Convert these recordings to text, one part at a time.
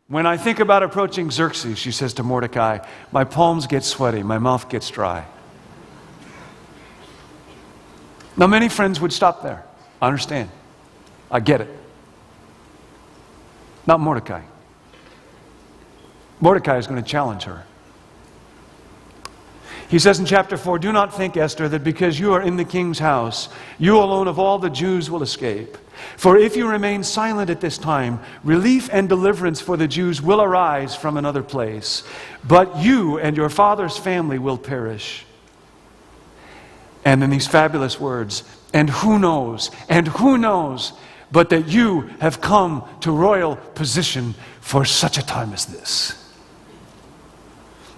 When I think about approaching Xerxes, she says to Mordecai, my palms get sweaty, my mouth gets dry. Now, many friends would stop there. I understand. I get it. Not Mordecai. Mordecai is going to challenge her. He says in chapter 4, do not think, Esther, that because you are in the king's house, you alone of all the Jews will escape. For if you remain silent at this time, relief and deliverance for the Jews will arise from another place. But you and your father's family will perish. And then these fabulous words, and who knows, but that you have come to royal position for such a time as this.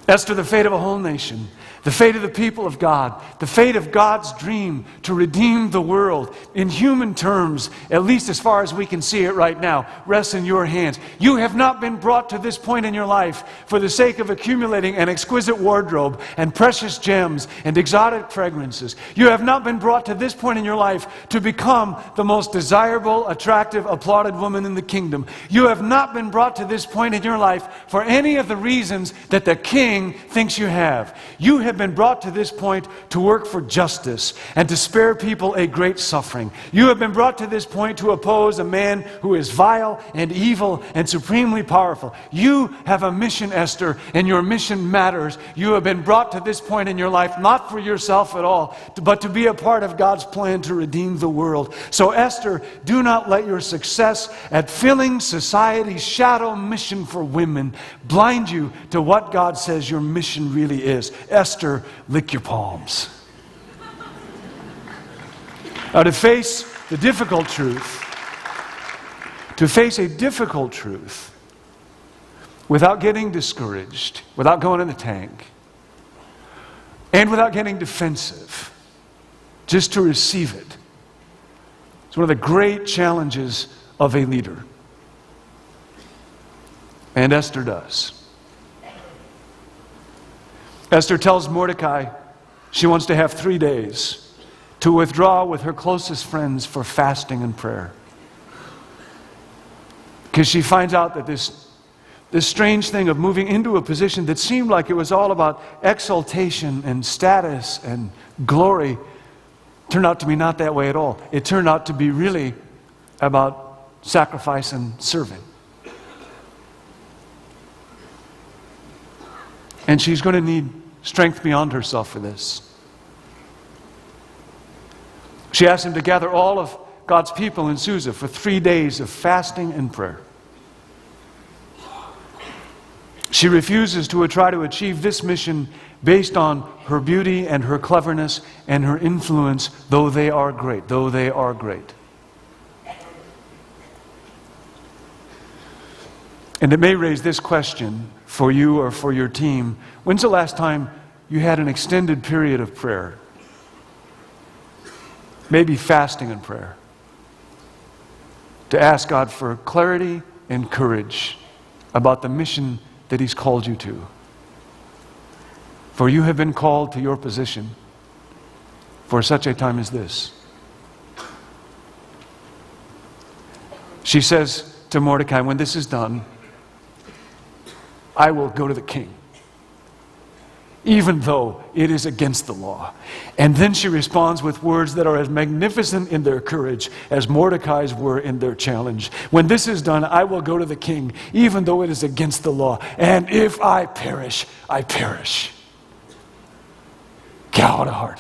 Esther, the fate of a whole nation, the fate of the people of God, the fate of God's dream to redeem the world, in human terms, at least as far as we can see it right now, rests in your hands. You have not been brought to this point in your life for the sake of accumulating an exquisite wardrobe and precious gems and exotic fragrances. You have not been brought to this point in your life to become the most desirable, attractive, applauded woman in the kingdom. You have not been brought to this point in your life for any of the reasons that the king thinks you have. You have been brought to this point to work for justice and to spare people a great suffering. You have been brought to this point to oppose a man who is vile and evil and supremely powerful. You have a mission, Esther, and your mission matters. You have been brought to this point in your life not for yourself at all, but to be a part of God's plan to redeem the world. So, Esther, do not let your success at filling society's shadow mission for women blind you to what God says your mission really is. Esther, lick your palms. Now, to face the difficult truth, to face a difficult truth without getting discouraged, without going in the tank, and without getting defensive, just to receive it. It's one of the great challenges of a leader. And Esther does. Esther tells Mordecai she wants to have 3 days to withdraw with her closest friends for fasting and prayer. Because she finds out that this strange thing of moving into a position that seemed like it was all about exaltation and status and glory turned out to be not that way at all. It turned out to be really about sacrifice and serving. And she's going to need strength beyond herself for this. She asked him to gather all of God's people in Susa for 3 days of fasting and prayer. She refuses to try to achieve this mission based on her beauty and her cleverness and her influence, though they are great. And it may raise this question for you or for your team. When's the last time you had an extended period of prayer? Maybe fasting and prayer. To ask God for clarity and courage about the mission that He's called you to. For you have been called to your position for such a time as this. She says to Mordecai, when this is done, I will go to the king, even though it is against the law. And then she responds with words that are as magnificent in their courage as Mordecai's were in their challenge. When this is done, I will go to the king, even though it is against the law. And if I perish, I perish. God, what a heart.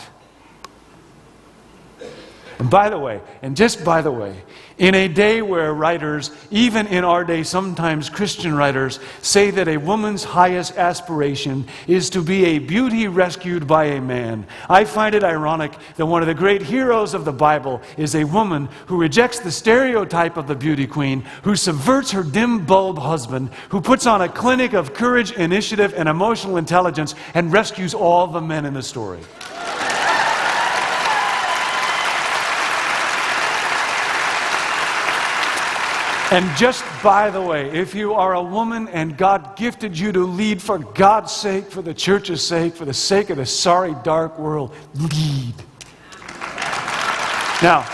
And by the way, in a day where writers, even in our day, sometimes Christian writers, say that a woman's highest aspiration is to be a beauty rescued by a man, I find it ironic that one of the great heroes of the Bible is a woman who rejects the stereotype of the beauty queen, who subverts her dim bulb husband, who puts on a clinic of courage, initiative, and emotional intelligence, and rescues all the men in the story. And just by the way, if you are a woman and God gifted you to lead for God's sake, for the church's sake, for the sake of the sorry, dark world, lead. Now,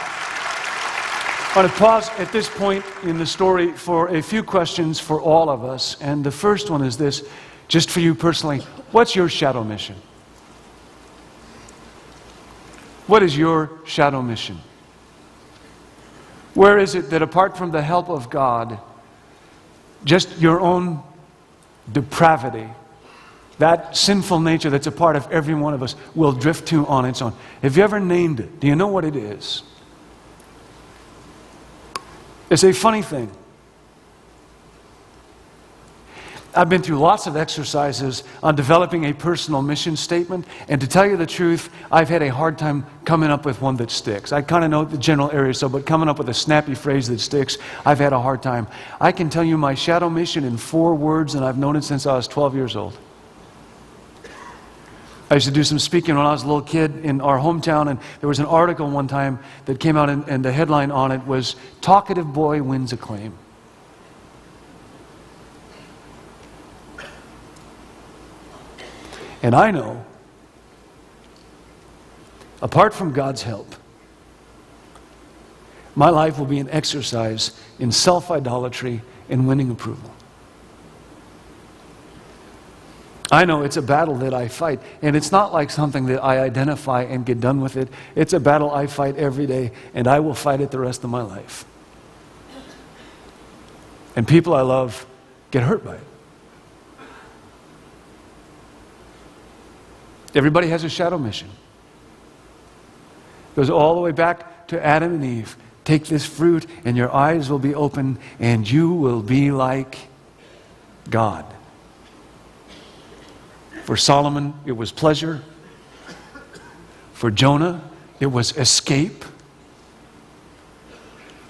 I want to pause at this point in the story for a few questions for all of us. And the first one is this, just for you personally. What's your shadow mission? What is your shadow mission? Where is it that apart from the help of God, just your own depravity, that sinful nature that's a part of every one of us, will drift to on its own? Have you ever named it? Do you know what it is? It's a funny thing. I've been through lots of exercises on developing a personal mission statement, and to tell you the truth, I've had a hard time coming up with one that sticks. I kind of know the general area, but coming up with a snappy phrase that sticks, I've had a hard time. I can tell you my shadow mission in 4 words, and I've known it since I was 12 years old. I used to do some speaking when I was a little kid in our hometown, and there was an article one time that came out, and the headline on it was, "Talkative Boy Wins Acclaim." And I know, apart from God's help, my life will be an exercise in self-idolatry and winning approval. I know it's a battle that I fight, and it's not like something that I identify and get done with it. It's a battle I fight every day, and I will fight it the rest of my life. And people I love get hurt by it. Everybody has a shadow mission. It goes all the way back to Adam and Eve. Take this fruit, and your eyes will be open, and you will be like God. For Solomon, it was pleasure. For Jonah, it was escape.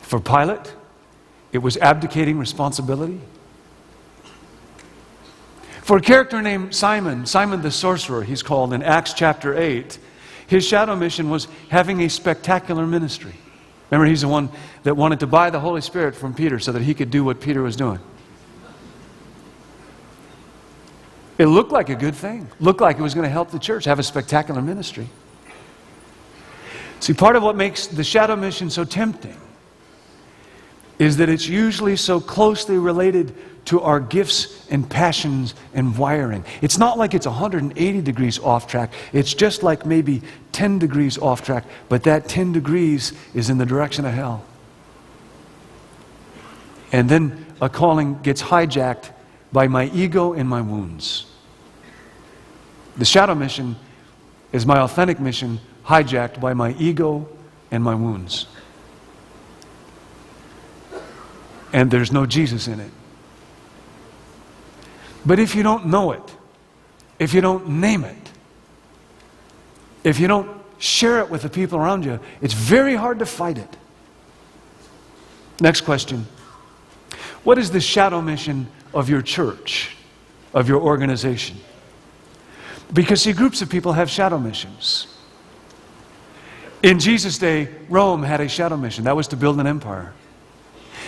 For Pilate, it was abdicating responsibility. For a character named Simon, Simon the sorcerer, he's called in Acts chapter 8, his shadow mission was having a spectacular ministry. Remember, he's the one that wanted to buy the Holy Spirit from Peter so that he could do what Peter was doing. It looked like a good thing. Looked like it was going to help the church have a spectacular ministry. See, part of what makes the shadow mission so tempting is that it's usually so closely related to our gifts and passions and wiring. It's not like it's 180 degrees off track. It's just like maybe 10 degrees off track, but that 10 degrees is in the direction of hell. And then a calling gets hijacked by my ego and my wounds. The shadow mission is my authentic mission hijacked by my ego and my wounds. And there's no Jesus in it. But if you don't know it, if you don't name it, if you don't share it with the people around you, it's very hard to fight it. Next question. What is the shadow mission of your church, of your organization? Because, see, groups of people have shadow missions. In Jesus' day, Rome had a shadow mission. That was to build an empire.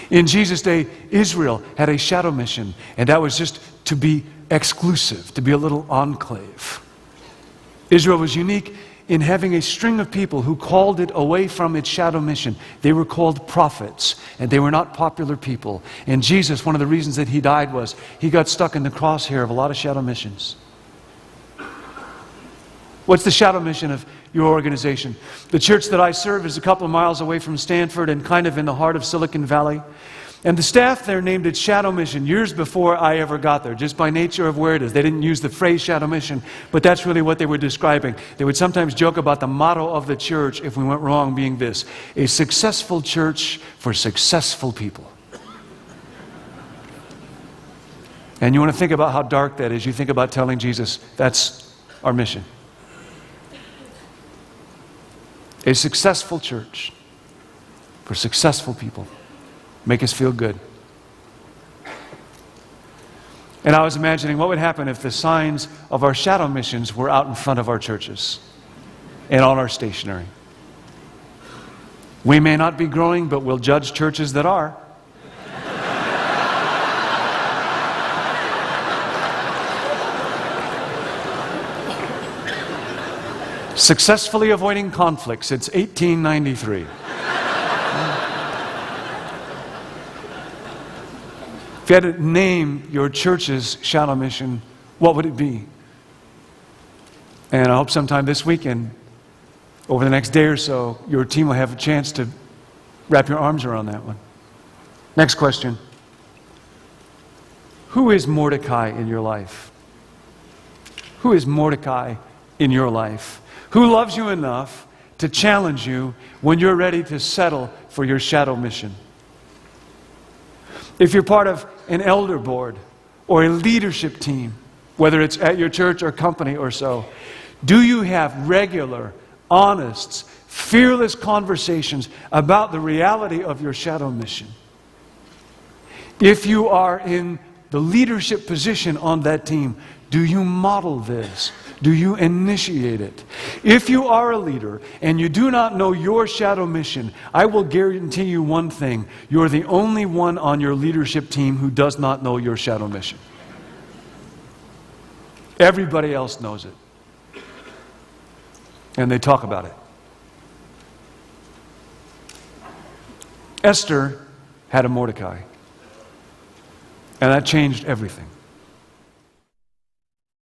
In Jesus' day, Israel had a shadow mission, and that was just to be exclusive, to be a little enclave. Israel was unique in having a string of people who called it away from its shadow mission. They were called prophets, and they were not popular people. And Jesus, one of the reasons that he died was he got stuck in the crosshair of a lot of shadow missions. What's the shadow mission of your organization? The church that I serve is a couple of miles away from Stanford and kind of in the heart of Silicon Valley. And the staff there named it Shadow Mission years before I ever got there, just by nature of where it is. They didn't use the phrase Shadow Mission, but that's really what they were describing. They would sometimes joke about the motto of the church, if we went wrong, being this: a successful church for successful people. And you want to think about how dark that is. You think about telling Jesus, that's our mission. A successful church for successful people. Make us feel good. And I was imagining what would happen if the signs of our shadow missions were out in front of our churches and on our stationery. We may not be growing, but we'll judge churches that are. Successfully avoiding conflict since 1893. If you had to name your church's shadow mission, what would it be? And I hope sometime this weekend, over the next day or so, your team will have a chance to wrap your arms around that one. Next question. Who is Mordecai in your life? Who is Mordecai in your life? Who loves you enough to challenge you when you're ready to settle for your shadow mission? If you're part of an elder board or a leadership team, whether it's at your church or company or so, do you have regular, honest, fearless conversations about the reality of your shadow mission? If you are in the leadership position on that team, do you model this? Do you initiate it? If you are a leader and you do not know your shadow mission, I will guarantee you one thing. You're the only one on your leadership team who does not know your shadow mission. Everybody else knows it. And they talk about it. Esther had a Mordecai. And that changed everything.